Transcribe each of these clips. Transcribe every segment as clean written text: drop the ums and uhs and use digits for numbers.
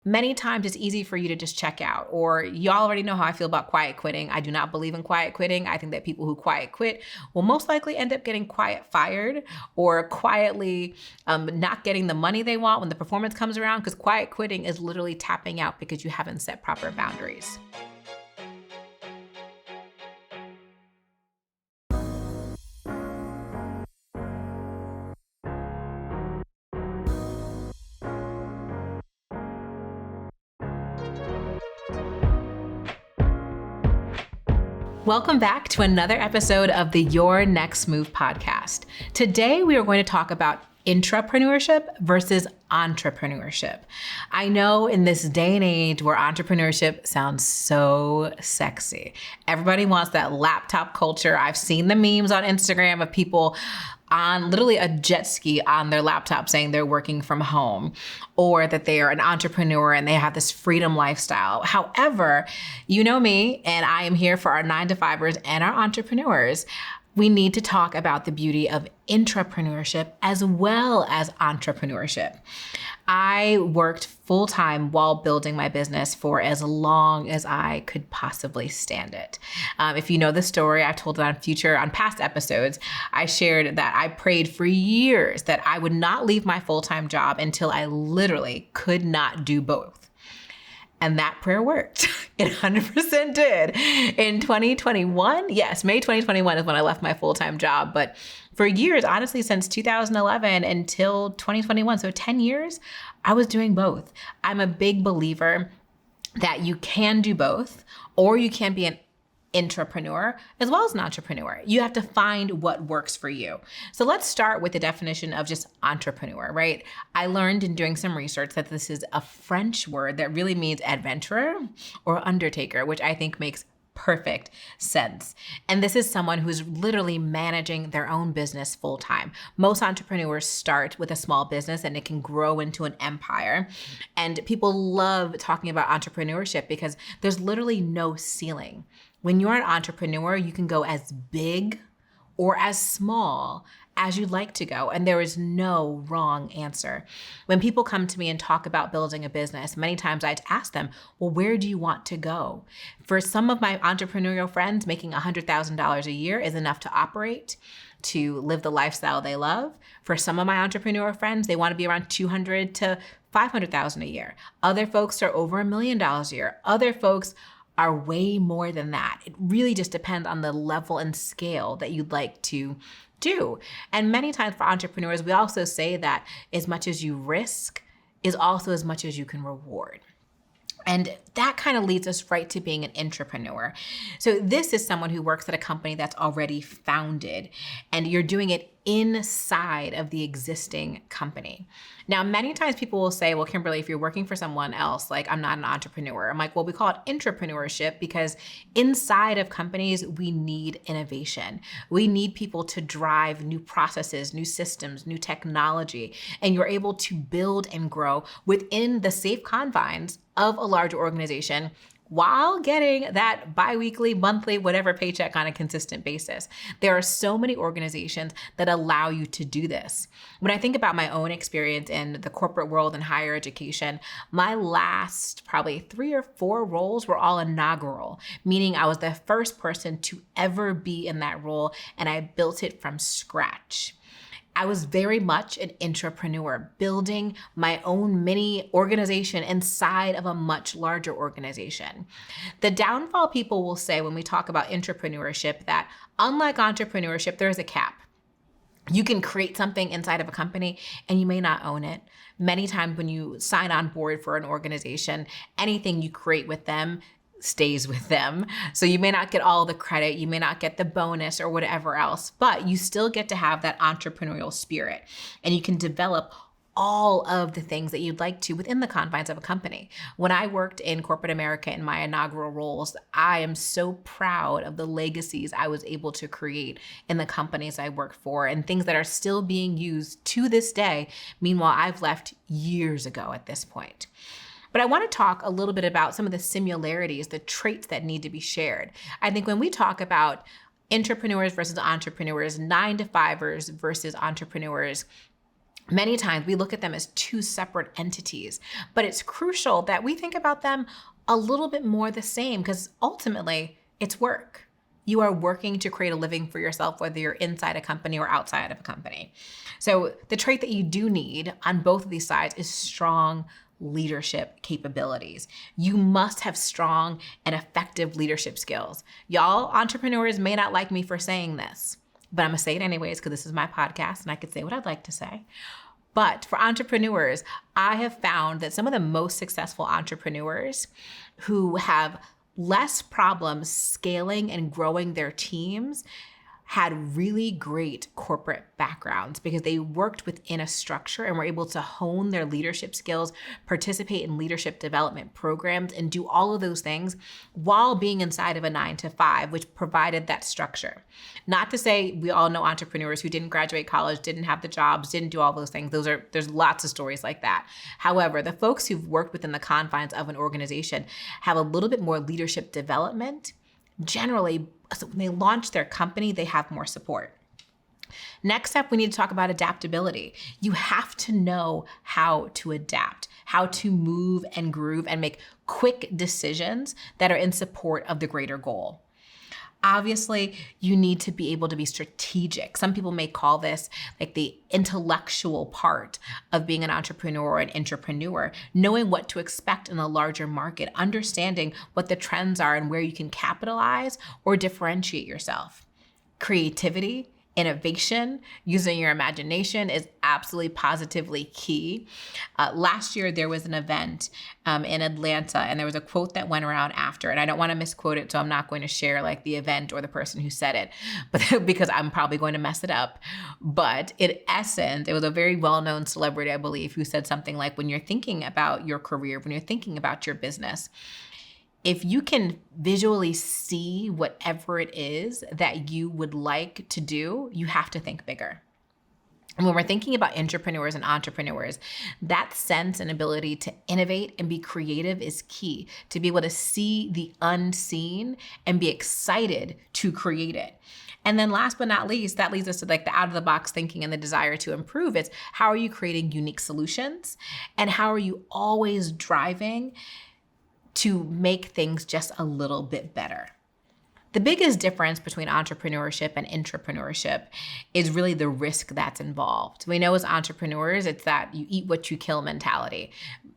Many times it's easy for you to just check out, or y'all already know how I feel about quiet quitting. I do not believe in quiet quitting. I think that people who quiet quit will most likely end up getting quiet fired or quietly not getting the money they want when the performance comes around, because quiet quitting is literally tapping out because you haven't set proper boundaries. Welcome back to another episode of the Your Next Move podcast. Today, we are going to talk about intrapreneurship versus entrepreneurship. I know in this day and age where entrepreneurship sounds so sexy, everybody wants that laptop culture. I've seen the memes on Instagram of people on literally a jet ski on their laptop saying they're working from home, or that they are an entrepreneur and they have this freedom lifestyle. However, you know me, and I am here for our 9-to-5ers and our entrepreneurs. We need to talk about the beauty of intrapreneurship as well as entrepreneurship. I worked full-time while building my business for as long as I could possibly stand it. If you know the story, I've told it on past episodes. I shared that I prayed for years that I would not leave my full-time job until I literally could not do both. And that prayer worked. It 100% did. In 2021, yes, May 2021 is when I left my full-time job. But for years, honestly, since 2011 until 2021, so 10 years, I was doing both. I'm a big believer that you can do both, or you can be an intrapreneur as well as an entrepreneur. You have to find what works for you. So let's start with the definition of just entrepreneur, right? I learned in doing some research that this is a French word that really means adventurer or undertaker, which I think makes perfect sense. And this is someone who's literally managing their own business full time. Most entrepreneurs start with a small business and it can grow into an empire. And people love talking about entrepreneurship because there's literally no ceiling. When you're an entrepreneur, you can go as big or as small as you'd like to go, and there is no wrong answer. When people come to me and talk about building a business, many times I ask them, well, where do you want to go? For some of my entrepreneurial friends, making $100,000 a year is enough to operate, to live the lifestyle they love. For some of my entrepreneurial friends, they want to be around $200,000 to $500,000 a year. Other folks are over $1 million a year. Other folks are way more than that. It really just depends on the level and scale that you'd like to do. And many times for entrepreneurs, we also say that as much as you risk is also as much as you can reward. And that kind of leads us right to being an intrapreneur. So this is someone who works at a company that's already founded, and you're doing it inside of the existing company. Now, many times people will say, well, Kimberly, if you're working for someone else, like I'm not an entrepreneur. I'm like, well, we call it intrapreneurship because inside of companies, we need innovation. We need people to drive new processes, new systems, new technology, and you're able to build and grow within the safe confines of a larger organization while getting that biweekly, monthly, whatever paycheck on a consistent basis. There are so many organizations that allow you to do this. When I think about my own experience in the corporate world and higher education, my last probably 3 or 4 roles were all inaugural, meaning I was the first person to ever be in that role and I built it from scratch. I was very much an intrapreneur, building my own mini organization inside of a much larger organization. The downfall people will say when we talk about intrapreneurship that unlike entrepreneurship, there is a cap. You can create something inside of a company and you may not own it. Many times when you sign on board for an organization, anything you create with them stays with them. So you may not get all the credit, you may not get the bonus or whatever else, but you still get to have that entrepreneurial spirit and you can develop all of the things that you'd like to within the confines of a company. When I worked in corporate America in my inaugural roles, I am so proud of the legacies I was able to create in the companies I worked for and things that are still being used to this day. Meanwhile, I've left years ago at this point. But I want to talk a little bit about some of the similarities, the traits that need to be shared. I think when we talk about intrapreneurs versus entrepreneurs, 9-to-5ers versus entrepreneurs, Many times we look at them as two separate entities, but it's crucial that we think about them a little bit more the same, because ultimately it's work. You are working to create a living for yourself, whether you're inside a company or outside of a company. So the trait that you do need on both of these sides is strong leadership capabilities. You must have strong and effective leadership skills. Y'all entrepreneurs may not like me for saying this, but I'm gonna say it anyways because this is my podcast and I could say what I'd like to say. But for entrepreneurs, I have found that some of the most successful entrepreneurs who have less problems scaling and growing their teams had really great corporate backgrounds because they worked within a structure and were able to hone their leadership skills, participate in leadership development programs, and do all of those things while being inside of a 9-to-5, which provided that structure. Not to say we all know entrepreneurs who didn't graduate college, didn't have the jobs, didn't do all those things. There's lots of stories like that. However, the folks who've worked within the confines of an organization have a little bit more leadership development. Generally, so when they launch their company, they have more support. Next up, we need to talk about adaptability. You have to know how to adapt, how to move and groove and make quick decisions that are in support of the greater goal. Obviously, you need to be able to be strategic. Some people may call this like the intellectual part of being an entrepreneur or an intrapreneur, knowing what to expect in the larger market, understanding what the trends are and where you can capitalize or differentiate yourself. Creativity, innovation, using your imagination is absolutely positively key. Last year, there was an event in Atlanta, and there was a quote that went around after, and I don't want to misquote it, so I'm not going to share like the event or the person who said it, but because I'm probably going to mess it up. But in essence, it was a very well-known celebrity, I believe, who said something like, when you're thinking about your career, when you're thinking about your business, if you can visually see whatever it is that you would like to do, you have to think bigger. And when we're thinking about intrapreneurs and entrepreneurs, that sense and ability to innovate and be creative is key, to be able to see the unseen and be excited to create it. And then last but not least, that leads us to like the out of the box thinking and the desire to improve. It's how are you creating unique solutions? And how are you always driving to make things just a little bit better? The biggest difference between entrepreneurship and intrapreneurship is really the risk that's involved. We know as entrepreneurs, it's that you eat what you kill mentality.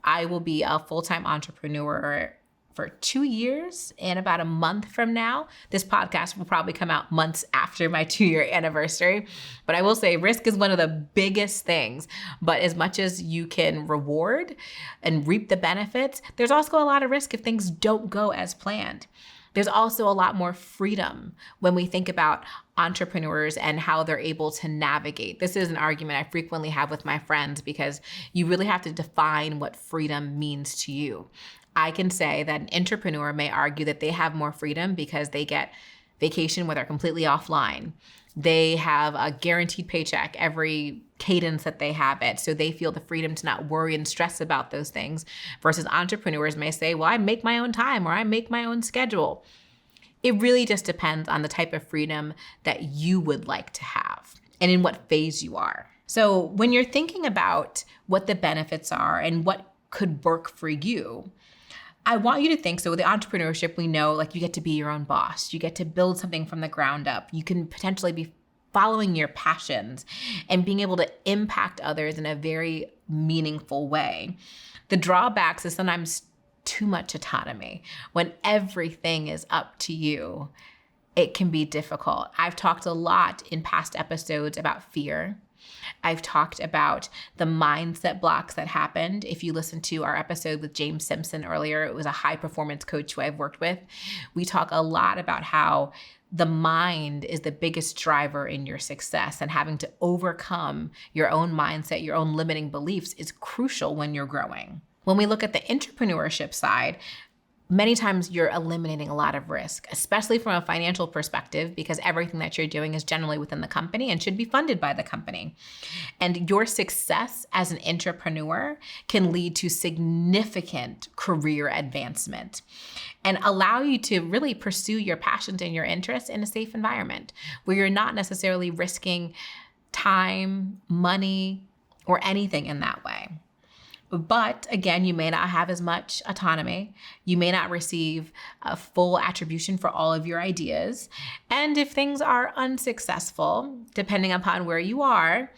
I will be a full-time entrepreneur for 2 years and about a month from now. This podcast will probably come out months after my 2-year anniversary. But I will say risk is one of the biggest things. But as much as you can reward and reap the benefits, there's also a lot of risk if things don't go as planned. There's also a lot more freedom when we think about entrepreneurs and how they're able to navigate. This is an argument I frequently have with my friends because you really have to define what freedom means to you. I can say that an intrapreneur may argue that they have more freedom because they get vacation where they're completely offline. They have a guaranteed paycheck every cadence that they have it. So they feel the freedom to not worry and stress about those things, versus entrepreneurs may say, well, I make my own time or I make my own schedule. It really just depends on the type of freedom that you would like to have and in what phase you are. So when you're thinking about what the benefits are and what could work for you, I want you to think, so with the entrepreneurship, we know like you get to be your own boss. You get to build something from the ground up. You can potentially be following your passions and being able to impact others in a very meaningful way. The drawbacks is sometimes too much autonomy. When everything is up to you, it can be difficult. I've talked a lot in past episodes about fear. I've talked about the mindset blocks that happened. If you listen to our episode with James Simpson earlier, it was a high performance coach who I've worked with. We talk a lot about how the mind is the biggest driver in your success, and having to overcome your own mindset, your own limiting beliefs is crucial when you're growing. When we look at the intrapreneurship side, many times you're eliminating a lot of risk, especially from a financial perspective, because everything that you're doing is generally within the company and should be funded by the company. And your success as an intrapreneur can lead to significant career advancement and allow you to really pursue your passions and your interests in a safe environment where you're not necessarily risking time, money, or anything in that way. But again, you may not have as much autonomy. You may not receive a full attribution for all of your ideas. And if things are unsuccessful, depending upon where you are,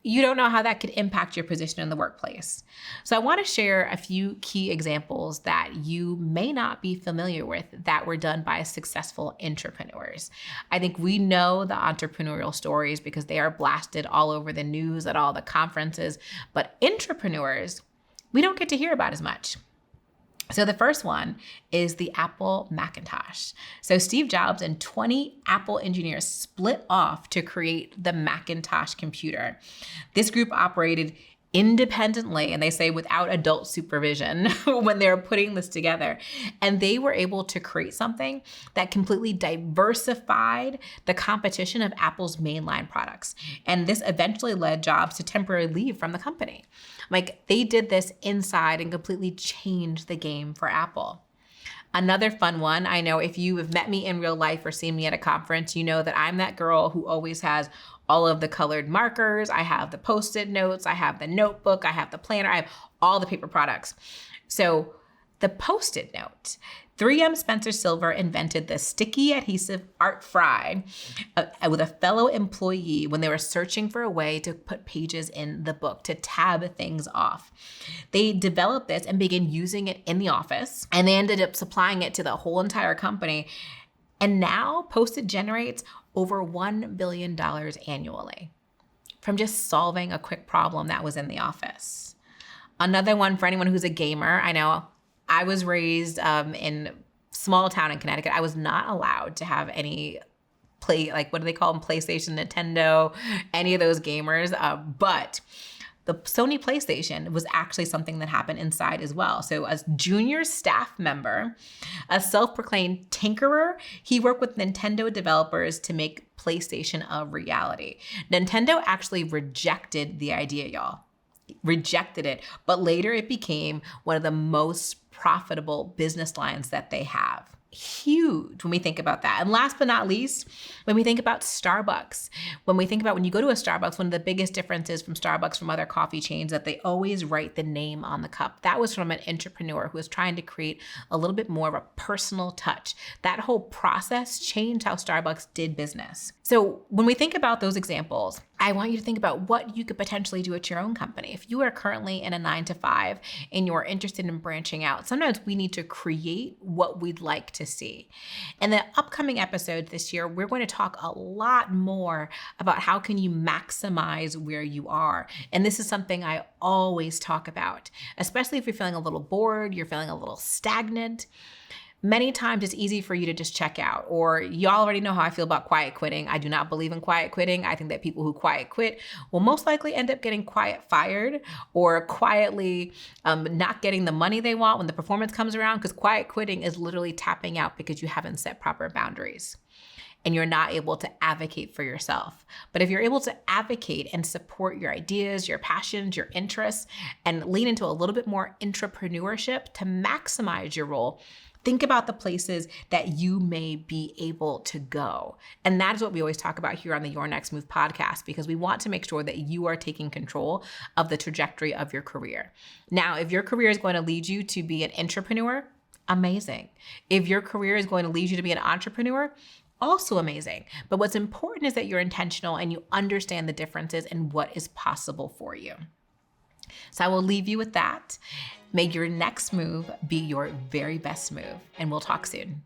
you don't know how that could impact your position in the workplace. So I want to share a few key examples that you may not be familiar with that were done by successful intrapreneurs. I think we know the entrepreneurial stories because they are blasted all over the news at all the conferences, but intrapreneurs, we don't get to hear about as much. So the first one is the Apple Macintosh. So Steve Jobs and 20 Apple engineers split off to create the Macintosh computer. This group operated independently, and they say without adult supervision when they were putting this together. And they were able to create something that completely diversified the competition of Apple's mainline products. And this eventually led Jobs to temporarily leave from the company. Like, they did this inside and completely changed the game for Apple. Another fun one, I know if you have met me in real life or seen me at a conference, you know that I'm that girl who always has all of the colored markers. I have the Post-it notes, I have the notebook, I have the planner, I have all the paper products. So the Post-it note, 3M Spencer Silver invented the sticky adhesive art fry with a fellow employee when they were searching for a way to put pages in the book, to tab things off. They developed this and began using it in the office, and they ended up supplying it to the whole entire company. And now Post-it generates over $1 billion annually from just solving a quick problem that was in the office. Another one for anyone who's a gamer, I know I was raised in small town in Connecticut. I was not allowed to have any what do they call them? PlayStation, Nintendo, any of those gamers. But the Sony PlayStation was actually something that happened inside as well. So as junior staff member, a self-proclaimed tinkerer, he worked with Nintendo developers to make PlayStation a reality. Nintendo actually rejected the idea, y'all. Rejected it, but later it became one of the most profitable business lines that they have. Huge when we think about that. And last but not least, when we think about Starbucks, when you go to a Starbucks, one of the biggest differences from Starbucks from other coffee chains that they always write the name on the cup. That was from an intrapreneur who was trying to create a little bit more of a personal touch. That whole process changed how Starbucks did business. So when we think about those examples, I want you to think about what you could potentially do at your own company. If you are currently in a 9-to-5 and you're interested in branching out, sometimes we need to create what we'd like to see. In the upcoming episodes this year, we're going to talk a lot more about how can you maximize where you are. And this is something I always talk about, especially if you're feeling a little bored, you're feeling a little stagnant. Many times it's easy for you to just check out, or y'all already know how I feel about quiet quitting. I do not believe in quiet quitting. I think that people who quiet quit will most likely end up getting quiet fired or quietly not getting the money they want when the performance comes around, because quiet quitting is literally tapping out because you haven't set proper boundaries and you're not able to advocate for yourself. But if you're able to advocate and support your ideas, your passions, your interests, and lean into a little bit more intrapreneurship to maximize your role, think about the places that you may be able to go. And that is what we always talk about here on the Your Next Move podcast, because we want to make sure that you are taking control of the trajectory of your career. Now, if your career is going to lead you to be an intrapreneur, amazing. If your career is going to lead you to be an entrepreneur, also amazing. But what's important is that you're intentional and you understand the differences and what is possible for you. So I will leave you with that. May your next move be your very best move, and we'll talk soon.